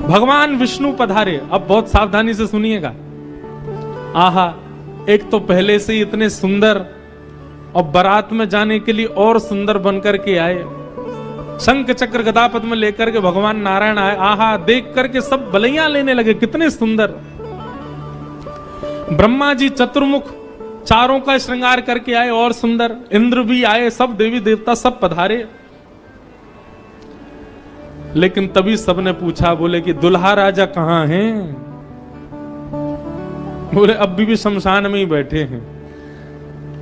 भगवान विष्णु पधारे। अब बहुत सावधानी से सुनिएगा। आहा, एक तो पहले से ही इतने सुंदर और बारात में जाने के लिए और सुंदर बनकर के आए। शंख चक्र गदा पद्म लेकर के भगवान नारायण आए। आहा, देख करके सब बलैया लेने लगे, कितने सुंदर। ब्रह्मा जी चतुर्मुख चारों का श्रृंगार करके आए और सुंदर। इंद्र भी आए, सब देवी देवता सब पधारे। लेकिन तभी सबने पूछा, बोले कि दुल्हा राजा कहां हैं? बोले अब भी शमशान में ही बैठे हैं।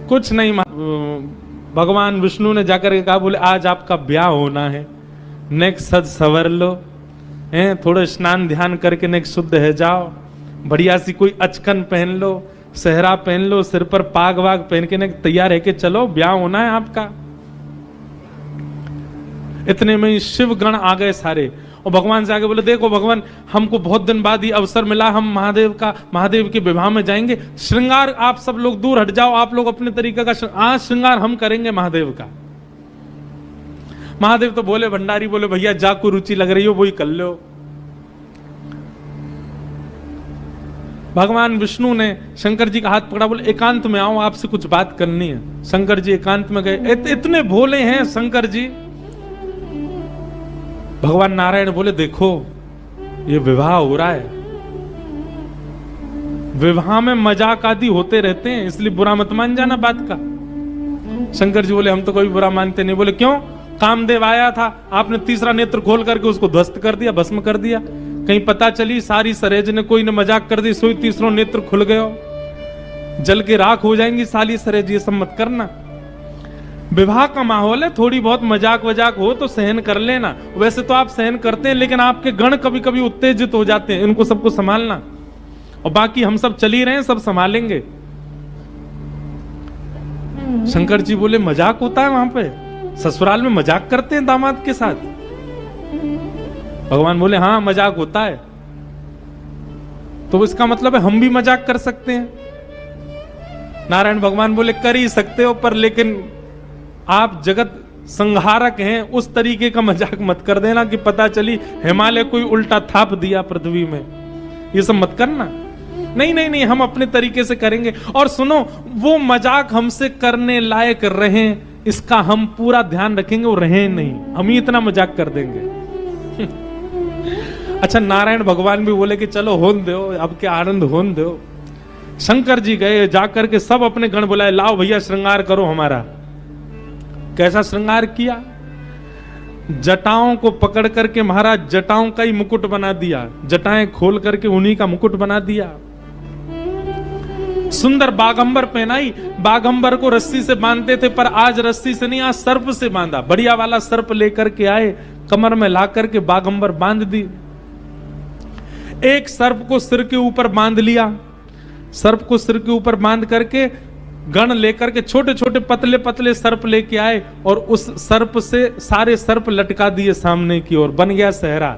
कुछ नहीं, भगवान विष्णु ने जाकर के कहा, बोले आज आपका ब्याह होना है, नेक सज सवर लो, थोड़ा स्नान ध्यान करके नेक शुद्ध है जाओ, बढ़िया सी कोई अचकन पहन लो, सेहरा पहन लो, सिर पर पाग वाग पहन के नेक तैयार है के चलो, ब्याह होना है आपका। इतने में ही शिव गण आ गए सारे और भगवान से आगे बोले, देखो भगवान, हमको बहुत दिन बाद ही अवसर मिला, हम महादेव के विवाह में जाएंगे। श्रृंगार आप सब लोग दूर हट जाओ, आप लोग अपने तरीके का आज श्रृंगार हम करेंगे महादेव का। महादेव तो बोले, भंडारी बोले, भैया जाको रुचि लग रही हो वही कर लो। भगवान विष्णु ने शंकर जी का हाथ पकड़ा, बोले एकांत में आओ, आपसे कुछ बात करनी है। शंकर जी एकांत में गए। इतने भोले हैं शंकर जी। भगवान नारायण बोले, देखो ये विवाह हो रहा है, विवाह में मजाक आदि होते रहते हैं, इसलिए बुरा मत मान जाना बात का। शंकर जी बोले, हम तो कोई बुरा मानते नहीं। बोले क्यों? कामदेव आया था, आपने तीसरा नेत्र खोल करके उसको ध्वस्त कर दिया, भस्म कर दिया। कहीं पता चली सारी सरेज ने कोई ने मजाक कर दी, सोई तीसरा नेत्र खुल गयो, जल के राख हो जाएंगी साली सरेज, ये सब मत करना। विवाह का माहौल है, थोड़ी बहुत मजाक वजाक हो तो सहन कर लेना। वैसे तो आप सहन करते हैं, लेकिन आपके गण कभी कभी उत्तेजित हो जाते हैं, इनको सबको संभालना। और बाकी हम सब चल ही रहे हैं, सब संभालेंगे। शंकर जी बोले, मजाक होता है वहां पे? ससुराल में मजाक करते हैं दामाद के साथ? भगवान बोले, हाँ मजाक होता है। तो इसका मतलब है हम भी मजाक कर सकते हैं? नारायण भगवान बोले, कर ही सकते हो, पर लेकिन आप जगत संहारक हैं, उस तरीके का मजाक मत कर देना कि पता चली हिमालय कोई उल्टा थाप दिया पृथ्वी में, ये सब मत करना। नहीं नहीं नहीं, हम अपने तरीके से करेंगे। और सुनो, वो मजाक हमसे करने लायक रहे, इसका हम पूरा ध्यान रखेंगे, वो रहे नहीं, हम ही इतना मजाक कर देंगे। अच्छा, नारायण भगवान भी बोले कि चलो होन दो, अब के आनंद होन दो। शंकर जी गए, जाकर के सब अपने गण बुलाए, लाओ भैया श्रृंगार करो हमारा। कैसा श्रृंगार किया? जटाओं को पकड़ करके महाराज जटाओं का ही मुकुट बना दिया, जटाएं खोल करके उन्हीं का मुकुट बना दिया। सुंदर बागंबर पहनाई। बागंबर को रस्सी से बांधते थे, पर आज रस्सी से नहीं, आज सर्प से बांधा। बढ़िया वाला सर्प लेकर के आए, कमर में ला करके बागंबर बांध दी। एक सर्प को सिर के ऊपर बांध लिया, सर्प को सिर के ऊपर बांध करके गण लेकर के छोटे छोटे पतले पतले सर्प लेके आए और उस सर्प से सारे सर्प लटका दिए सामने की ओर, बन गया सहरा।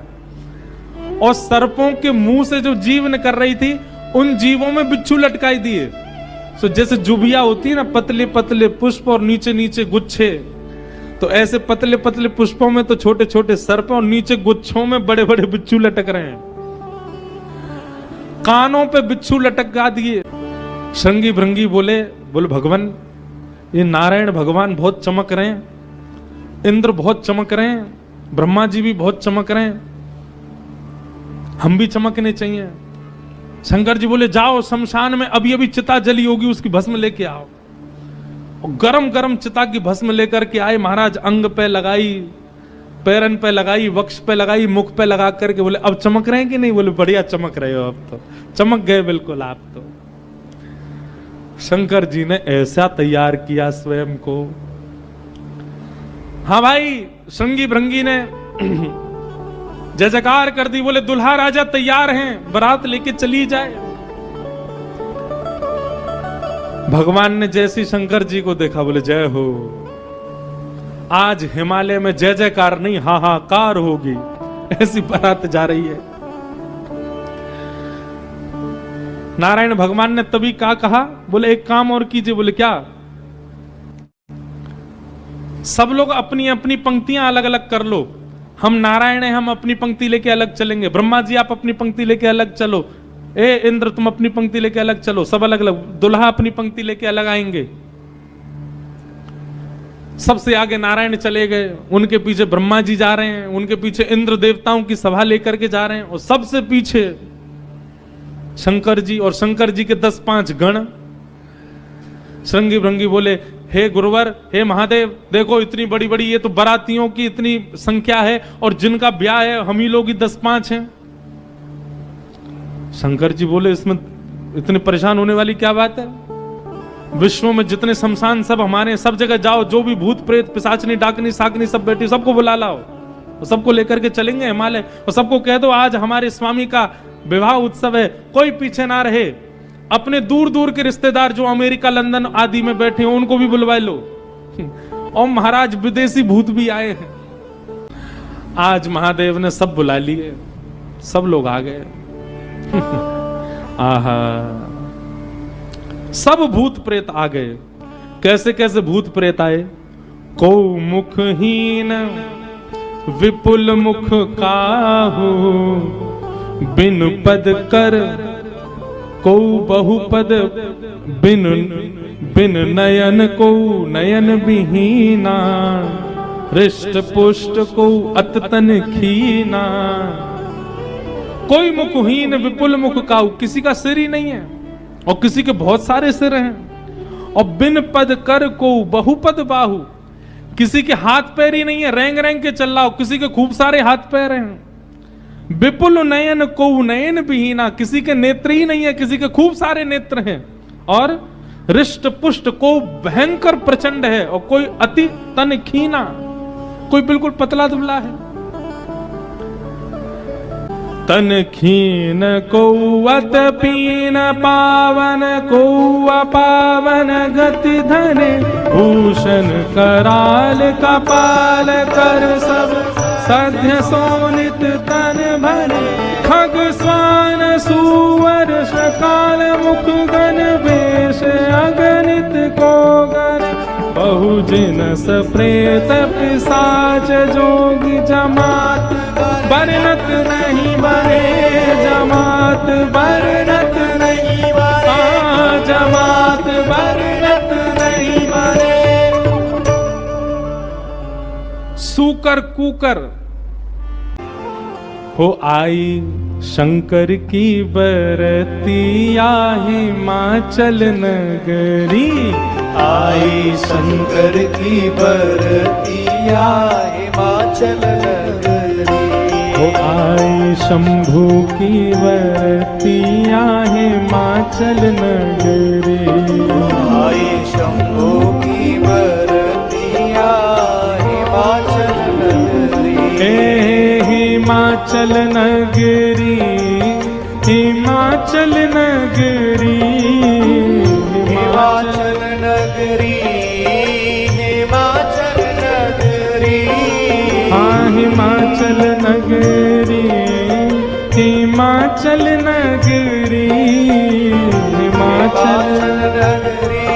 और सर्पों के मुंह से जो जीव निकल रही थी, उन जीवों में बिच्छू लटकाई दिए। तो जैसे जुबिया होती है ना, पतले पतले पुष्प और नीचे नीचे गुच्छे, तो ऐसे पतले पतले पुष्पों में तो छोटे छोटे सर्प और नीचे गुच्छों में बड़े बड़े बिच्छू लटक रहे हैं। कानों पे बिच्छू लटका दिए। श्रृंगी भृंगी बोले भगवान, ये नारायण भगवान बहुत चमक रहे हैं, इंद्र बहुत चमक रहे हैं, ब्रह्मा जी भी बहुत चमक रहे हैं, हम भी चमकने चाहिए। शंकर जी बोले, जाओ शमशान में अभी अभी चिता जली होगी, उसकी भस्म लेके आओ। और गरम गरम चिता की भस्म लेकर के आए महाराज। अंग पे लगाई, पैरन पे लगाई, वक्ष पे लगाई, मुख पे लगा करके बोले, अब चमक रहे हैं कि नहीं? बोले, बढ़िया चमक रहे हो, अब तो चमक गए बिल्कुल आप तो। शंकर जी ने ऐसा तैयार किया स्वयं को। हाँ भाई, श्रृंगी भृंगी ने जय जयकार कर दी। बोले, दुल्हा राजा तैयार हैं, बारात लेके चली जाए। भगवान ने जैसी शंकर जी को देखा, बोले, जय हो। आज हिमालय में जय जयकार नहीं, हाहाकार होगी, ऐसी बारात जा रही है। नारायण भगवान ने तभी क्या कहा? बोले, एक काम और कीजिए। बोले, क्या? सब लोग अपनी अपनी पंक्तियां अलग अलग कर लो, हम नारायण हैं, हम अपनी पंक्ति लेके अलग चलेंगे। ब्रह्मा जी आप अपनी पंक्ति लेके अलग चलो, ए इंद्र तुम अपनी पंक्ति लेके अलग चलो, सब अलग अलग। दुल्हा अपनी पंक्ति लेके अलग आएंगे। सबसे आगे नारायण चले गए, उनके पीछे ब्रह्मा जी जा रहे हैं, उनके पीछे इंद्र देवताओं की सभा लेकर के जा रहे हैं, और सबसे पीछे शंकर जी, और शंकर जी के 10-5 गण। श्रृंगी भृंगी बोले, हे गुरुवर, हे महादेव, देखो इतनी बड़ी बड़ी ये तो बारातियों की इतनी संख्या है, और जिनका ब्याह है हम ही लोग ही 10-5 हैं। शंकर जी बोले, इसमें इतने परेशान होने वाली क्या बात है? विश्व में जितने शमशान सब हमारे, सब जगह जाओ, जो भी भूत प्रेत पिशाचनी डाकनी साकनी सब बैठी, सबको बुला लाओ, और सबको लेकर के चलेंगे हिमालय, और सबको कह दो आज हमारे स्वामी का विवाह उत्सव है, कोई पीछे ना रहे। अपने दूर दूर के रिश्तेदार जो अमेरिका लंदन आदि में बैठे हो उनको भी बुलवा लो। और महाराज विदेशी भूत भी आए हैं। आज महादेव ने सब बुला लिए, सब लोग आ गए। आहा, सब भूत प्रेत आ गए। कैसे कैसे भूत प्रेत आए? को मुखहीन विपुल मुख काहू, बिन पद कर को बहुपद, बिन बिन नयन को नयन विहीना, हृष्ट पुष्ट को अततन खीना। कोई मुखहीन विपुल मुख काहू, किसी का सिर ही नहीं है और किसी के बहुत सारे सिर हैं। और बिन पद कर को बहुपद बाहु, किसी के हाथ पैर ही नहीं है, रेंग रेंग के चल रहा हो, किसी के खूब सारे हाथ पैर हैं। विपुल नयन को नयन विहीना, किसी के नेत्र ही नहीं है, किसी के खूब सारे नेत्र हैं। और हृष्ट पुष्ट को भयंकर प्रचंड है, और कोई अति तन खीना, कोई बिल्कुल पतला दुबला है। तन खीन को अत पीन पावन को अपावन गति धने, भूषण कराल कपाल कर सब सध्य सोनित तन भरे। खग स्वान सुवर शकाल मुख गण वेश अगणित को गण, बहुजिनस प्रेत पिशाच जोगी जमात, बरनत नहीं बरे जमात, बरनत नहीं बरे जमात, बरनत नहीं बरे। सूकर कूकर हो आई शंकर की बरतिया, हिमाचल नगरी आई शंकर की बरतिया, हिमाचल नगरी। हो आई शंभू की बरतिया, हिमाचल नगरी। आई शंभू की बरतिया, हिमाचल नगरी। हिमाचल नगरी, हिमाचल नगरी, हिमाचल नगरी, हिमाचल नगरी। हाँ हिमाचल नगरी, हिमाचल नगरी, हिमाचल नगरी,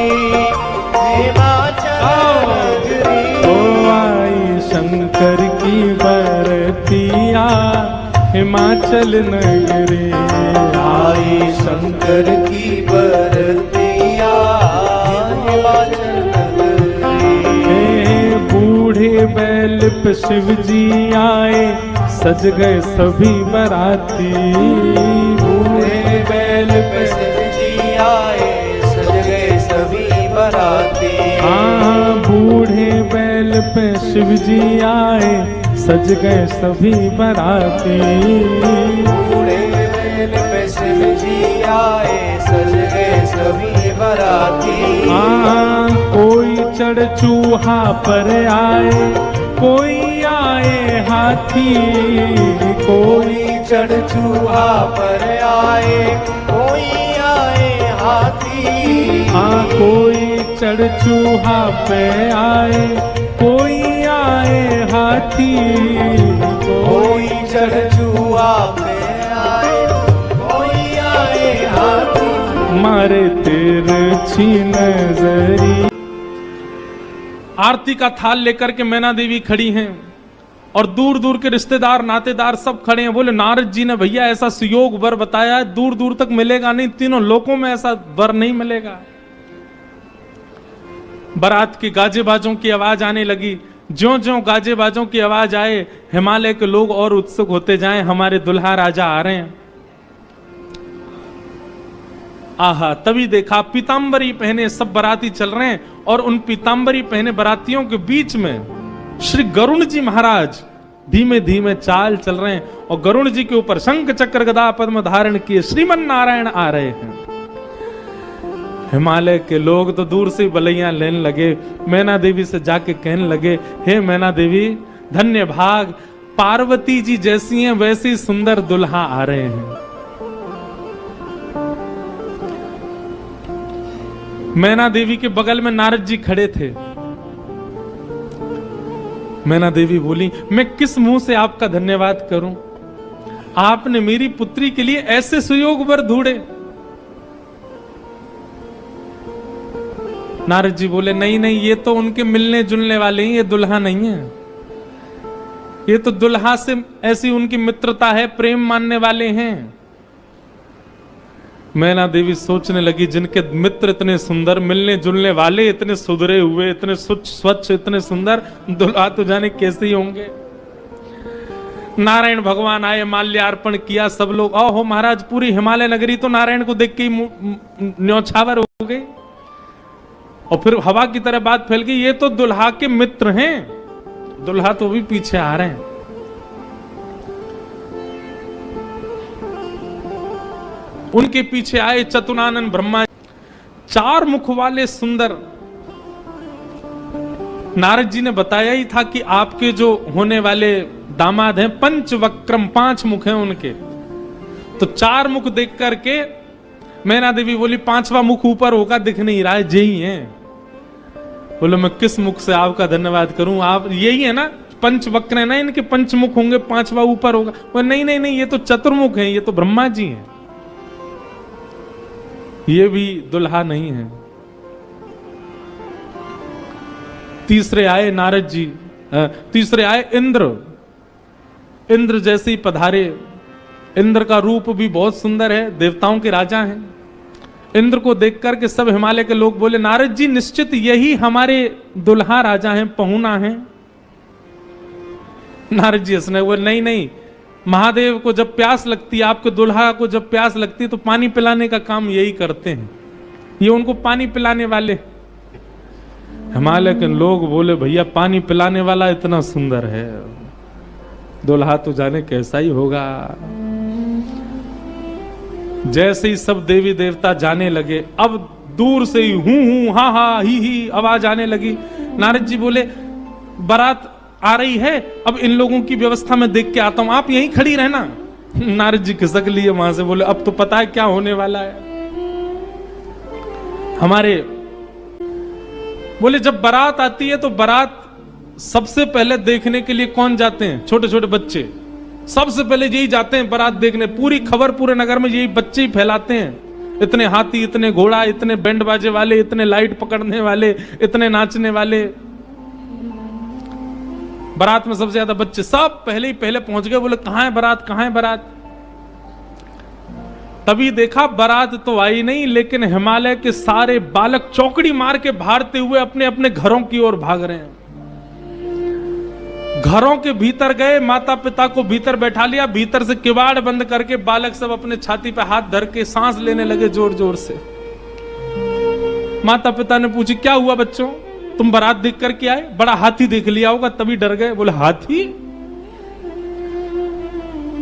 हिमाचल नगरी। ओ आई शंकर की बरतिया, हिमाचल नगरी। आई शंकर की बरतिया, हिमाचल नगरी। बूढ़े बैल पे शिव जी आए, सज गए सभी बराती। बूढ़े बैल पे शिव जी आए, सज गए सभी बराती। हाँ बूढ़े बैल पे शिव जी आए, सज गए सभी बराती। बूढ़े बैल पे शिव जी आए, सज गए सभी बराती। हाँ कोई चढ़ चूहा पर आए, कोई आए हाथी। कोई चढ़ चूहा पर आए, कोई आए हाथी। हाँ कोई चढ़ चूहा पे आए, कोई आए हाथी। कोई चढ़ चूहा पे आए, कोई आए हाथी। मारे तिरछी नजरी। आरती का थाल लेकर के मैना देवी खड़ी हैं, और दूर दूर के रिश्तेदार नातेदार सब खड़े हैं। बोले नारद जी ने भैया ऐसा सुयोग वर बताया है, दूर दूर तक मिलेगा नहीं, तीनों लोकों में ऐसा वर नहीं मिलेगा। बारात की गाजे बाजों की आवाज आने लगी। ज्यों ज्यों गाजे बाजों की आवाज आए, हिमालय के लोग और उत्सुक होते जाएं, हमारे दुल्हा राजा आ रहे हैं। आहा, तभी देखा पीतांबरी पहने सब बाराती चल रहे हैं, और उन पीतांबरी पहने बारातियों के बीच में श्री गरुण जी महाराज धीमे धीमे चाल चल रहे हैं, और गरुण जी के ऊपर शंख चक्र गदा पद्म धारण किए श्रीमन नारायण आ रहे हैं। हिमालय के लोग तो दूर से बलैयां लेने लगे। मैना देवी से जाके कहने लगे, हे मैना देवी, धन्य भाग, पार्वती जी जैसी हैं वैसी सुंदर दुल्हा आ रहे हैं। मैना देवी के बगल में नारद जी खड़े थे। मैना देवी बोली, मैं किस मुंह से आपका धन्यवाद करूं? आपने मेरी पुत्री के लिए ऐसे सुयोग वर ढूंढे। नारद जी बोले, नहीं नहीं, ये तो उनके मिलने जुलने वाले हैं, ये दुल्हा नहीं है। ये तो दुल्हा से ऐसी उनकी मित्रता है, प्रेम मानने वाले हैं। मैना देवी सोचने लगी, जिनके मित्र इतने सुंदर, मिलने जुलने वाले इतने सुधरे हुए, इतने स्वच्छ, इतने सुंदर, दुल्हा तो जाने कैसे ही होंगे। नारायण भगवान आए, माल्यार्पण किया, सब लोग, ओहो महाराज, पूरी हिमालय नगरी तो नारायण को देख के ही न्यौछावर हो गई। और फिर हवा की तरह बात फैल गई, ये तो दुल्हा के मित्र हैं, दुल्हा तो भी पीछे आ रहे हैं। उनके पीछे आए चतुरानन ब्रह्मा, 4 मुख वाले सुंदर। नारद जी ने बताया ही था कि आपके जो होने वाले दामाद हैं पंचवक्रम, 5 मुख हैं उनके। तो 4 मुख देख करके मैना देवी बोली, 5वां मुख ऊपर होगा, दिख नहीं रहा है, यही है। बोलो, मैं किस मुख से आपका धन्यवाद करूं? आप यही है ना, पंचवक्र है ना, इनके 5 मुख होंगे, 5वां ऊपर होगा। वो नहीं नहीं नहीं, ये तो चतुर्मुख है, ये तो ब्रह्मा जी हैं, ये भी दुल्हा नहीं है। तीसरे आए नारद जी, तीसरे आए इंद्र। इंद्र जैसे ही पधारे, इंद्र का रूप भी बहुत सुंदर है, देवताओं के राजा हैं। इंद्र को देख करके सब हिमालय के लोग बोले, नारद जी निश्चित यही हमारे दुल्हा राजा हैं, पहुना हैं। नारद जी हंसने बोले, नहीं नहीं, महादेव को जब प्यास लगती है, आपके दुल्हा को जब प्यास लगती है तो पानी पिलाने का काम यही करते हैं, ये उनको पानी पिलाने वाले। हिमालय के लोग बोले, भैया पानी पिलाने वाला इतना सुंदर है, दुल्हा तो जाने कैसा ही होगा। जैसे ही सब देवी देवता जाने लगे, अब दूर से ही हूं हा हा ही आवाज आने लगी। नारद जी बोले, बारात आ रही है, अब इन लोगों की व्यवस्था में देख के आता हूं, आप यहीं खड़ी रहना। नारद जी खिसक लिए वहां से, बोले, अब तो पता है क्या होने वाला है। हमारे बोले, जब बारात आती है तो बारात सबसे पहले देखने के लिए कौन जाते हैं? छोटे छोटे बच्चे सबसे पहले यही जाते हैं बारात देखने। पूरी खबर पूरे नगर में यही बच्चे ही फैलाते हैं। इतने हाथी, इतने घोड़ा, इतने बैंड बाजे वाले, इतने लाइट पकड़ने वाले, इतने नाचने वाले। बारात में सबसे ज्यादा बच्चे, सब पहले ही पहले पहुंच गए। बोले, कहां है बारात, कहां है बारात? तभी देखा बारात तो आई नहीं, लेकिन हिमालय के सारे बालक चौकड़ी मार के भागते हुए अपने अपने घरों की ओर भाग रहे हैं। घरों के भीतर गए, माता पिता को भीतर बैठा लिया, भीतर से किवाड़ बंद करके बालक सब अपने छाती पे हाथ धर के सांस लेने लगे जोर जोर से। माता पिता ने पूछी, क्या हुआ बच्चों, तुम बारात देख करके आए? बड़ा हाथी देख लिया होगा तभी डर गए। बोले, हाथी?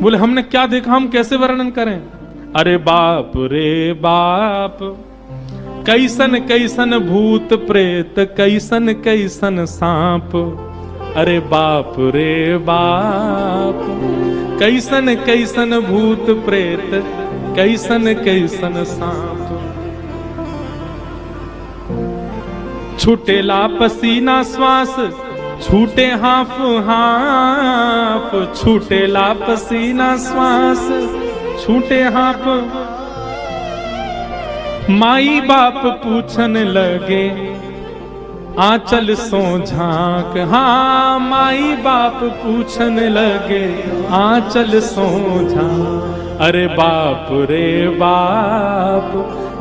बोले, हमने क्या देखा, हम कैसे वर्णन करें? अरे बाप रे बाप, कैसन कैसन भूत प्रेत, कैसन कैसन सांप। अरे बाप रे बाप, कैसन कैसन भूत प्रेत, कैसन कैसन सांप। छूटेला पसीना श्वास, छूटे हाफ हाफ, छूटेला पसीना श्वास, छूटे हाफ। माई बाप पूछन लगे, आंचल सो झांक, हाँ माई बाप पूछने लगे आंचल सो झांक। अरे बाप रे बाप,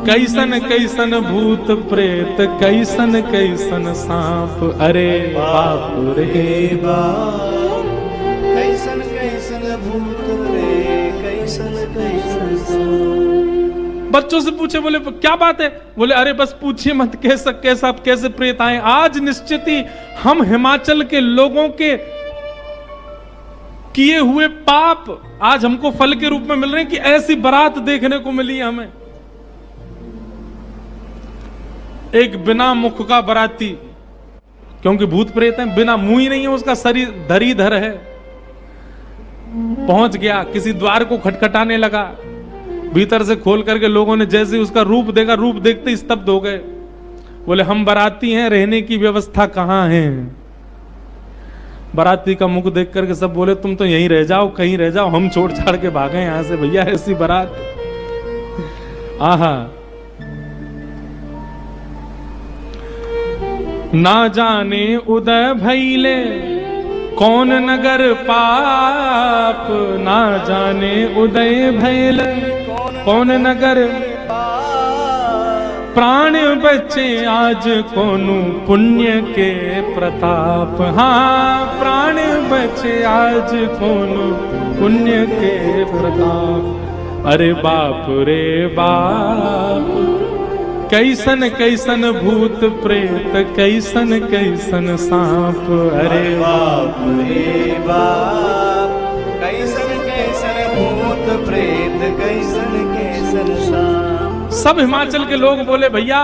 कैसन कैसन भूत प्रेत, कैसन कैसन सांप। अरे बाप रे बाप, कैसन कैसन भूत रे, कैसन कैसन सांप। बच्चों से पूछे, बोले क्या बात है? बोले अरे बस पूछिए मत, कैसे प्रेत आए। आज निश्चित ही हम हिमाचल के लोगों के किए हुए पाप आज हमको फल के रूप में मिल रहे हैं कि ऐसी बारात देखने को मिली है हमें। एक बिना मुख का बराती, क्योंकि भूत प्रेत है, बिना मुंह ही नहीं है, उसका शरीर धरीधर है, पहुंच गया, किसी द्वार को खटखटाने लगा, भीतर से खोल करके लोगों ने जैसे उसका रूप देखा, रूप देखते स्तब्ध हो गए। बोले हम बाराती हैं, रहने की व्यवस्था कहां है? बाराती का मुख देख करके सब बोले तुम तो यहीं रह जाओ, कहीं रह जाओ, हम छोड़ छाड़ के भागे यहां से, भैया ऐसी बारात। आहा, ना जाने उदय भैले कौन नगर पाप, ना जाने उदय भैले कौन नगर प्राण बचे आज कोनु पुण्य के प्रताप। हाँ प्राण बचे आज कोनु पुण्य के प्रताप। अरे बाप रे बाप, कैसन कैसन भूत प्रेत, कैसन कैसन सांप। अरे बाप रे बाप, कैसन कैसन भूत प्रेत, कैसन कैसन सांप। सब हिमाचल के लोग बोले भैया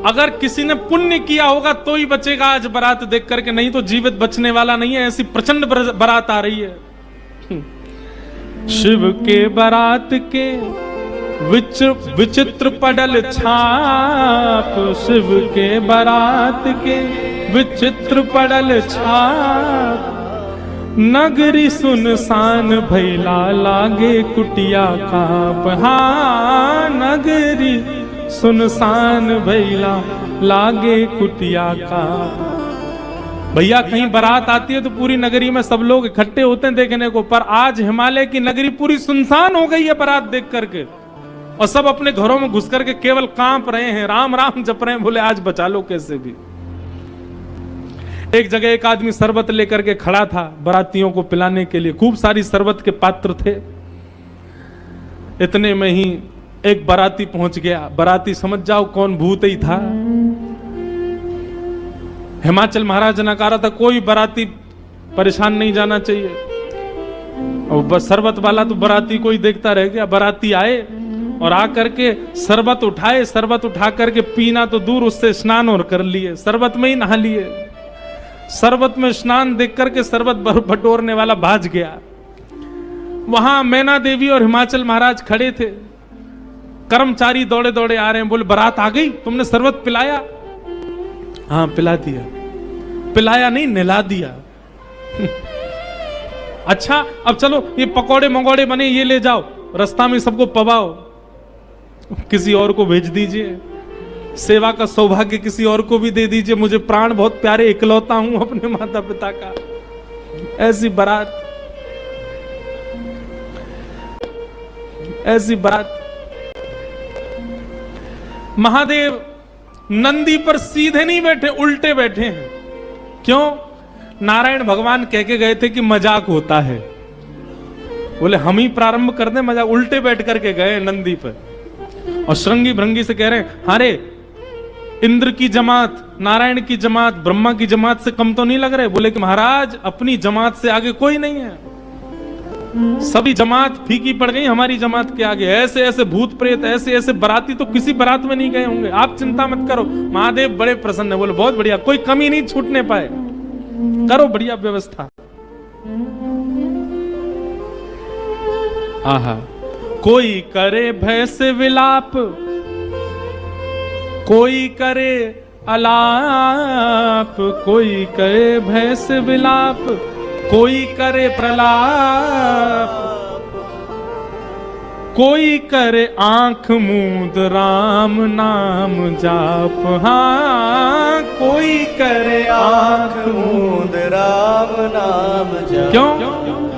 अगर किसी ने पुण्य किया होगा तो ही बचेगा आज बारात देख करके, नहीं तो जीवित बचने वाला नहीं है। ऐसी प्रचंड बारात आ रही है। शिव के बारात के विचित्र पडल छाप, शिव के बारात के विचित्र पडल छाप। नगरी सुनसान भैला लागे कुटिया काप। हाँ नगरी सुनसान भैला लागे कुटिया काप। भैया कहीं बारात आती है तो पूरी नगरी में सब लोग इकट्ठे होते हैं देखने को, पर आज हिमालय की नगरी पूरी सुनसान हो गई है बारात देख करके, और सब अपने घरों में घुस करके केवल कांप रहे हैं, राम राम जप रहे हैं, बोले आज बचा लो कैसे भी। एक जगह एक आदमी शरबत लेकर के खड़ा था बारातियों को पिलाने के लिए, खूब सारी शरबत के पात्र थे। इतने में ही एक बाराती पहुंच गया। बाराती समझ जाओ कौन भूत ही था। हिमाचल महाराज ने कहा था कोई बाराती परेशान नहीं जाना चाहिए, और बस शरबत वाला तो बाराती को ही देखता रह गया। बाराती आए और आकर के शरबत उठाए, शरबत उठा करके पीना तो दूर, उससे स्नान और कर लिए, शरबत में ही नहा लिए। शरबत में स्नान देख करके शरबत बटोरने वाला भाज गया। वहां मैना देवी और हिमाचल महाराज खड़े थे। कर्मचारी दौड़े दौड़े आ रहे हैं, बोले बारात आ गई, तुमने शरबत पिलाया? हाँ पिला दिया। पिलाया नहीं, नहला दिया। अच्छा अब चलो ये पकौड़े मंगोड़े बने, ये ले जाओ, रास्ता में सबको पवाओ, किसी और को भेज दीजिए, सेवा का सौभाग्य किसी और को भी दे दीजिए, मुझे प्राण बहुत प्यारे, इकलौता हूं अपने माता पिता का। ऐसी बारात, ऐसी बारात। महादेव नंदी पर सीधे नहीं बैठे, उल्टे बैठे हैं। क्यों? नारायण भगवान कह के गए थे कि मजाक होता है, बोले हम ही प्रारंभ कर दें मजाक। उल्टे बैठ करके गए नंदी पर, और श्रृंगी भृंगी से कह रहे हैं अरे इंद्र की जमात, नारायण की जमात, ब्रह्मा की जमात से कम तो नहीं लग रहे? बोले कि महाराज अपनी जमात से आगे कोई नहीं है, सभी जमात फीकी पड़ गई हमारी जमात के आगे। ऐसे ऐसे भूत प्रेत, ऐसे ऐसे बाराती तो किसी बारात में नहीं गए होंगे, आप चिंता मत करो। महादेव बड़े प्रसन्न है, बोले बहुत बढ़िया, कोई कमी नहीं छूटने पाए, करो बढ़िया व्यवस्था। आहा, कोई करे भय से विलाप, कोई करे अलाप, कोई करे भय से विलाप, कोई करे प्रलाप। कोई करे आंख मूंद राम नाम जाप, हाँ कोई करे आँख मूंद राम नाम जाप। क्यों?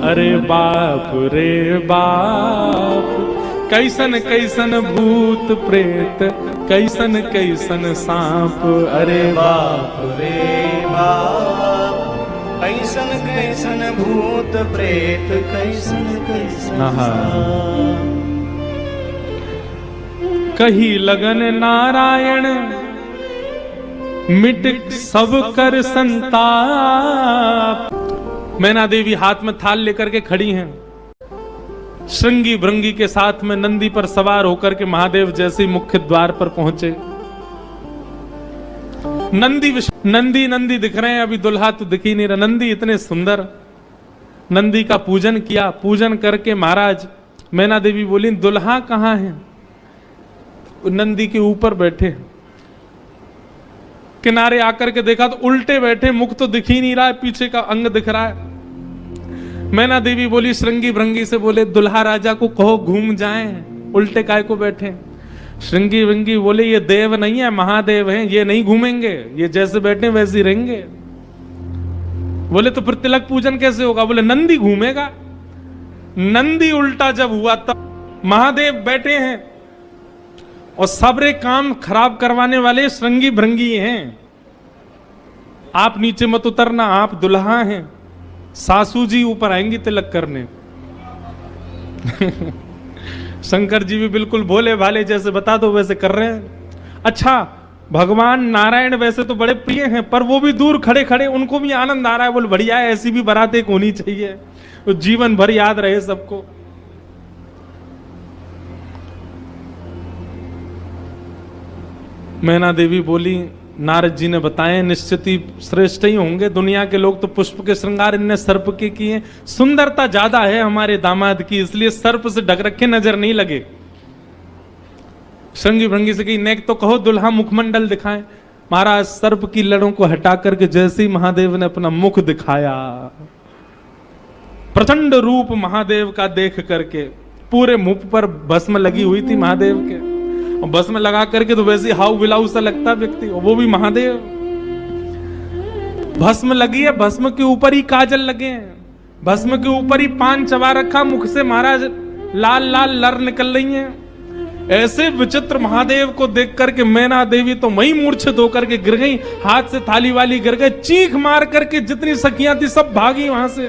अरे बाप रे बाप, कैसन कैसन भूत प्रेत, कैसन कैसन सांप। अरे बाप रे बाप, कैसन कैसन भूत प्रेत, कैसन कैसन आहा। सांप। कही लगन नारायण मिट सब कर संताप। मैना देवी हाथ में थाल लेकर के खड़ी हैं, श्रृंगी भृंगी के साथ में नंदी पर सवार होकर के महादेव जैसे ही मुख्य द्वार पर पहुंचे। नंदी नंदी दिख रहे हैं, अभी दुल्हा तो दिख ही नहीं रहा। नंदी इतने सुंदर, नंदी का पूजन किया। पूजन करके महाराज मैना देवी बोली दुल्हा कहाँ है? नंदी के ऊपर बैठे, किनारे आकर के देखा तो उल्टे बैठे, मुख तो दिख ही नहीं रहा है, पीछे का अंग दिख रहा है। मैना देवी बोली श्रृंगी भृंगी से, बोले दुल्हा राजा को कहो घूम जाएं, उल्टे काय को बैठे। श्रृंगी भृंगी बोले ये देव नहीं है, महादेव हैं, ये नहीं घूमेंगे, ये जैसे बैठे वैसे ही रहेंगे। बोले तो फिर तिलक पूजन कैसे होगा? बोले नंदी घूमेगा। नंदी उल्टा जब हुआ तब महादेव बैठे हैं और सबरे काम खराब करवाने वाले श्रृंगी भृंगी हैं। आप नीचे मत उतरना, आप दुल्हा हैं, सासू जी ऊपर आएंगी तिलक करने। शंकर जी भी बिल्कुल भोले भाले, जैसे बता दो वैसे कर रहे हैं। अच्छा, भगवान नारायण वैसे तो बड़े प्रिय हैं, पर वो भी दूर खड़े खड़े उनको भी आनंद आ रहा है। बोले बढ़िया है, ऐसी भी बारात एक होनी चाहिए, तो जीवन भर याद रहे सबको। मैना देवी बोली नारद जी ने बताए निश्चित ही श्रेष्ठ ही होंगे, दुनिया के लोग तो पुष्प के श्रृंगार इनने सर्प के किए, सुंदरता ज्यादा है हमारे दामाद की, इसलिए सर्प से ढक रखे नजर नहीं लगे। श्रृंगी भृंगी से कही नेक तो कहो दुल्हा मुखमंडल दिखाएं। महाराज सर्प की लड़ों को हटा करके जैसे ही महादेव ने अपना मुख दिखाया, प्रचंड रूप महादेव का देख करके पूरे मुख पर भस्म लगी हुई थी महादेव के, और भस्म लगा करके तो वैसे हाउ बिलाऊ सा लगता व्यक्ति, वो भी महादेव। भस्म लगी है, भस्म के ऊपर ही काजल लगे हैं, भस्म के ऊपर ही पान चबा रखा, मुख से महाराज लाल लाल लर निकल रही हैं। ऐसे विचित्र महादेव को देख करके मैना देवी तो वही मूर्छित होकर के गिर गई, हाथ से थाली वाली गिर गई, चीख मार करके जितनी सखियां थी सब भागी वहां से।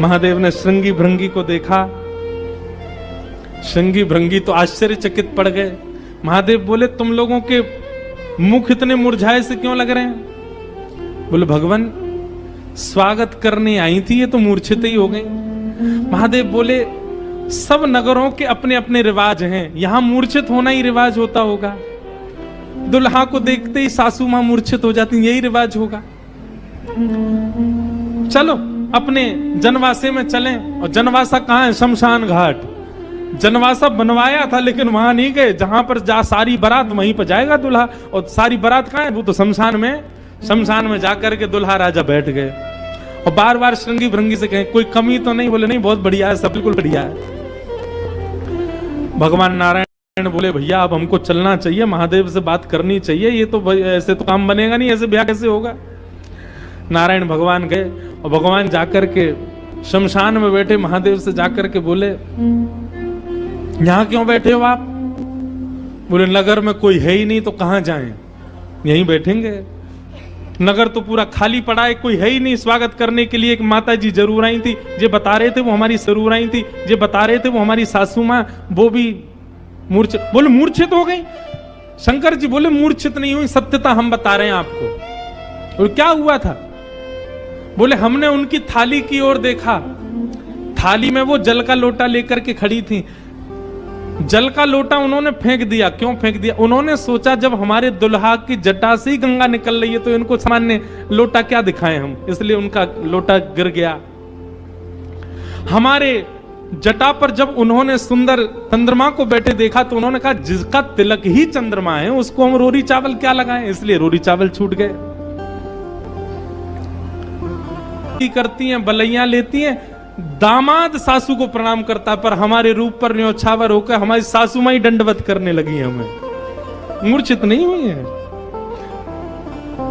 महादेव ने श्रृंगी भृंगी को देखा, श्रृंगी भृंगी तो आश्चर्यचकित पड़ गए। महादेव बोले तुम लोगों के मुख इतने मुरझाए से क्यों लग रहे हैं? बोले भगवान स्वागत करने आई थी, ये तो मूर्छित ही हो गई। महादेव बोले सब नगरों के अपने अपने रिवाज हैं, यहां मूर्छित होना ही रिवाज होता होगा, दुल्हा को देखते ही सासू मां मूर्छित हो जाती, यही रिवाज होगा। चलो अपने जनवासे में चलें। और जनवासा कहां है? शमशान घाट। जनवासा बनवाया था लेकिन वहां नहीं गए, जहां पर जा सारी बारात वहीं पर जाएगा दूल्हा, और सारी बारात कहां है? वो तो शमशान में। शमशान में जाकर के दूल्हा राजा बैठ गए और बार बार श्रृंगी भृंगी से कहें कोई कमी तो नहीं? बोले नहीं, बहुत बढ़िया है, सब बिल्कुल बढ़िया है। भगवान नारायण बोले भैया अब हमको चलना चाहिए, महादेव से बात करनी चाहिए, ये तो ऐसे तो काम बनेगा नहीं, ऐसे ब्याह कैसे होगा। नारायण भगवान गए और भगवान जाकर के शमशान में बैठे महादेव से जाकर के बोले यहां क्यों बैठे हो आप? बोले नगर में कोई है ही नहीं तो कहां जाएं, यहीं बैठेंगे। नगर तो पूरा खाली पड़ा है, कोई है ही नहीं स्वागत करने के लिए। एक माता जी जरूर आई थी, जे बता रहे थे वो हमारी जरूर आई थी, जे बता रहे थे वो हमारी सासू माँ, वो भी मूर्छित। बोले मूर्छित हो गई? शंकर जी बोले मूर्छित नहीं हुई, सत्यता हम बता रहे हैं आपको। और क्या हुआ था? बोले हमने उनकी थाली की ओर देखा, थाली में वो जल का लोटा लेकर के खड़ी थी, जल का लोटा उन्होंने फेंक दिया। क्यों फेंक दिया? उन्होंने सोचा जब हमारे दुल्हा की जटा से ही गंगा निकल रही है तो इनको सामान्य लोटा क्या दिखाएं हम, इसलिए उनका लोटा गिर गया। हमारे जटा पर जब उन्होंने सुंदर चंद्रमा को बैठे देखा तो उन्होंने कहा जिसका तिलक ही चंद्रमा है उसको हम रोरी चावल क्या लगाएं, इसलिए रोरी चावल छूट गए। करती हैं, बलैया लेती हैं, दामाद सासू को प्रणाम करता, पर हमारे रूप पर न्योछावर होकर हमारी सासू माई दंडवत करने लगी हमें। मूर्छित नहीं हुई है।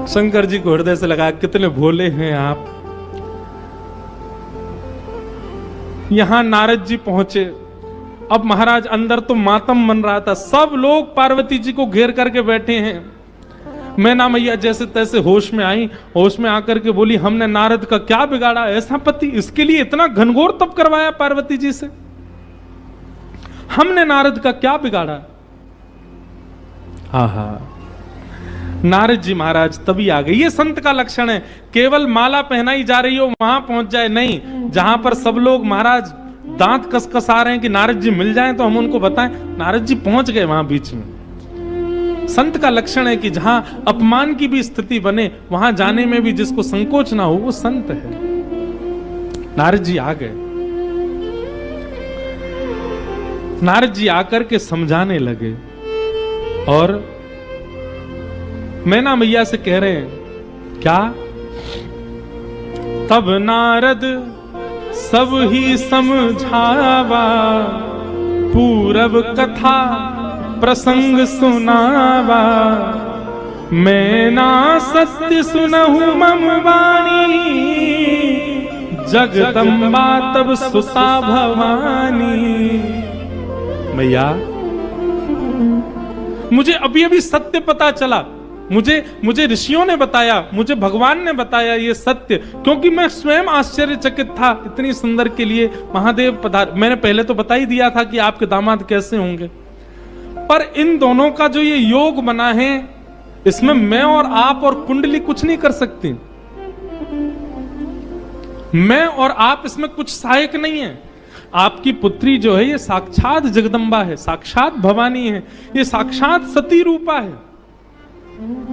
शंकर जी को हृदय से लगा, कितने भोले हैं आप। यहां नारद जी पहुंचे। अब महाराज अंदर तो मातम बन रहा था, सब लोग पार्वती जी को घेर करके बैठे हैं। मैना मैया जैसे तैसे होश में आई, होश में आकर के बोली, हमने नारद का क्या बिगाड़ा, ऐसा पति, इसके लिए इतना घनघोर तप करवाया पार्वती जी से, हमने नारद का क्या बिगाड़ा। आहा, नारद जी महाराज तभी आ गए। ये संत का लक्षण है, केवल माला पहनाई जा रही हो वहां पहुंच जाए, नहीं, जहां पर सब लोग महाराज दांत कसकसा रहे हैं कि नारद जी मिल जाएं तो हम उनको बताएं, नारद जी पहुंच गए वहां बीच में। संत का लक्षण है कि जहां अपमान की भी स्थिति बने वहां जाने में भी जिसको संकोच ना हो, वो संत है। नारद जी आ गए। नारद जी आकर के समझाने लगे और मैना मैया से कह रहे हैं, क्या? तब नारद सब ही समझावा, पूरब कथा प्रसंग सुनावा, मैना सत्य सुनहु मम वाणी, जगदम्बा तब सुता भवानी। मैया, मुझे अभी अभी सत्य पता चला, मुझे ऋषियों ने बताया, मुझे भगवान ने बताया ये सत्य, क्योंकि मैं स्वयं आश्चर्यचकित था। इतनी सुंदर के लिए महादेव पधार। मैंने पहले तो बता ही दिया था कि आपके दामाद कैसे होंगे, पर इन दोनों का जो ये योग बना है, इसमें मैं और आप और कुंडली कुछ नहीं कर सकती। मैं और आप इसमें कुछ सहायक नहीं है। आपकी पुत्री जो है ये साक्षात जगदम्बा है, साक्षात भवानी है, ये साक्षात सती रूपा है।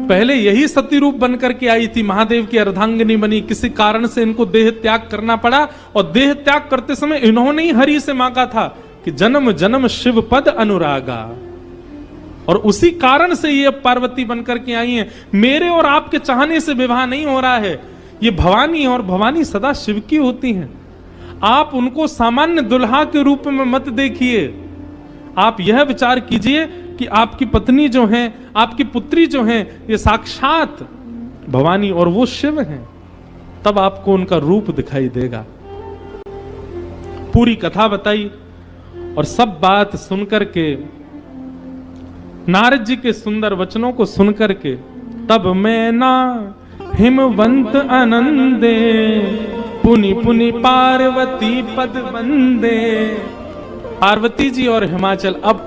पहले यही सती रूप बनकर के आई थी, महादेव की अर्धांगिनी बनी। किसी कारण से इनको देह त्याग करना पड़ा, और देह त्याग करते समय इन्होंने ही हरि से मांगा था कि जन्म जन्म शिव पद अनुरागा, और उसी कारण से ये पार्वती बनकर के आई हैं। मेरे और आपके चाहने से विवाह नहीं हो रहा है, ये भवानी है, और भवानी सदा शिव की होती हैं। आप उनको सामान्य दुल्हा के रूप में मत देखिए, आप यह विचार कीजिए कि आपकी पत्नी जो है, आपकी पुत्री जो है, ये साक्षात भवानी और वो शिव हैं। तब आपको उनका रूप दिखाई देगा। पूरी कथा बताई, और सब बात सुनकर के, नारद जी के सुंदर वचनों को सुनकर के, तब मैना हिमवंत आनंदे, पुनि पुनि पार्वती पद वंदे। पार्वती जी और हिमाचल, अब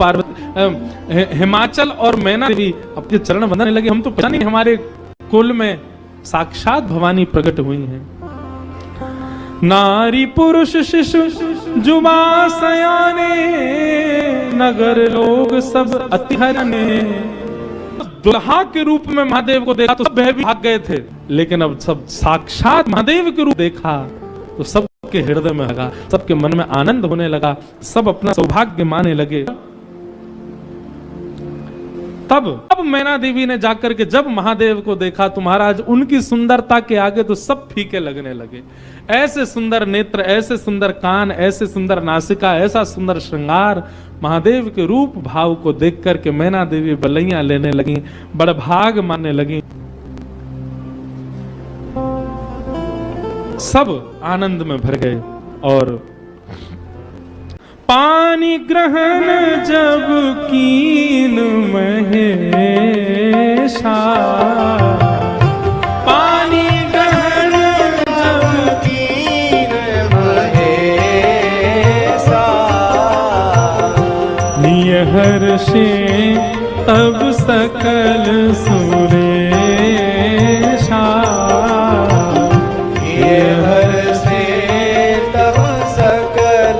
हिमाचल और मैना देवी अपने चरण वंदने लगे। हम तो पता नहीं, हमारे कुल में साक्षात भवानी प्रकट हुई हैं। नारी पुरुष शिशु जुबा सयाने, नगर लोग सब अतिहरने। दुल्हा के रूप में महादेव को देखा तो सब भय भाग गए थे, लेकिन अब सब साक्षात महादेव के रूप देखा तो सबके हृदय में लगा, सबके मन में आनंद होने लगा, सब अपना सौभाग्य माने लगे। तब मैना देवी ने जाकर के जब महादेव को देखा तो महाराज उनकी सुंदरता के आगे तो सब फीके लगने लगे। ऐसे सुंदर नेत्र, ऐसे सुंदर कान, ऐसे सुंदर नासिका, ऐसा सुंदर श्रृंगार, महादेव के रूप भाव को देख करके मैना देवी बलैया लेने लगी, बड़भाग मानने लगी। सब आनंद में भर गए। और पानी ग्रहण जब कीन महेशा, पानी ग्रहण जब कीन महेशा, निहर्षे तब सकल सुरेशा, निहर्षे तब सकल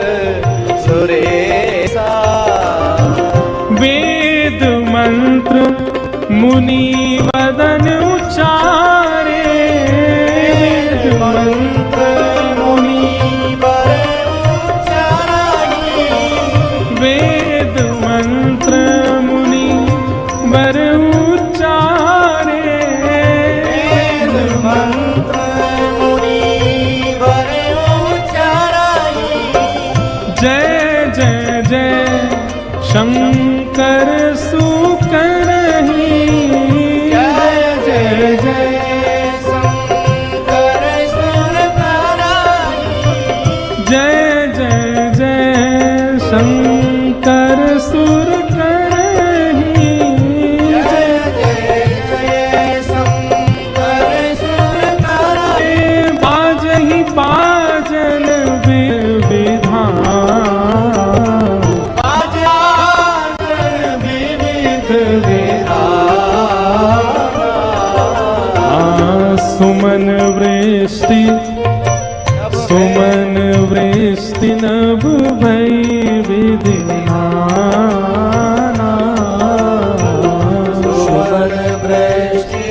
सुरेशा। वेद मंत्र मुनि वदन उच्चारे, वेद मंत्र मुनि वर उच्चाराहि, वेद मंत्र मुनि वर उच्चारे, वेद मंत्र मुनि वर उच्चाराहि। शंकर सुकरहि जय जय जय शंकर सुर कराई जय जय जय शंकर सुर करहि जय जय जय शंकर सुर कराई बाजहि बाजन विधान विविध विधान सुमन वृष्टि सुमन वृष्टि नभ भई विधिनाना सुवन वृष्टि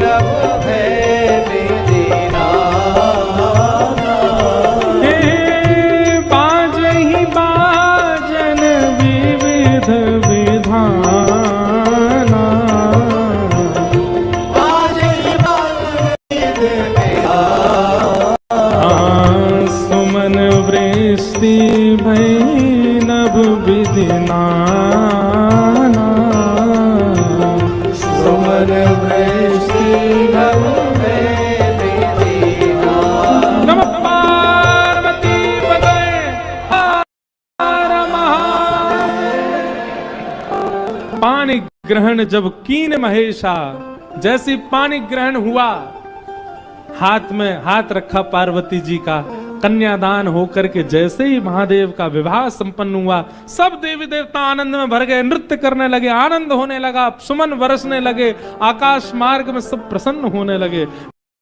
नभ भय विधिनाना हे बाजहि बाजन विविध विधाना सुमन वृष्टि भई नभ विधिनाना सुवन वृष्टि नभ भय विधिनाना नमः पार्वती पतये हर महादेव। पानी ग्रहण जब कीन महेशा, जैसी पानी ग्रहण हुआ, हाथ में हाथ रखा पार्वती जी का, कन्यादान होकर के जैसे ही महादेव का विवाह संपन्न हुआ, सब देवी देवता आनंद में भर गए, नृत्य करने लगे, आनंद होने लगा, सुमन बरसने लगे, आकाश मार्ग में सब प्रसन्न होने लगे।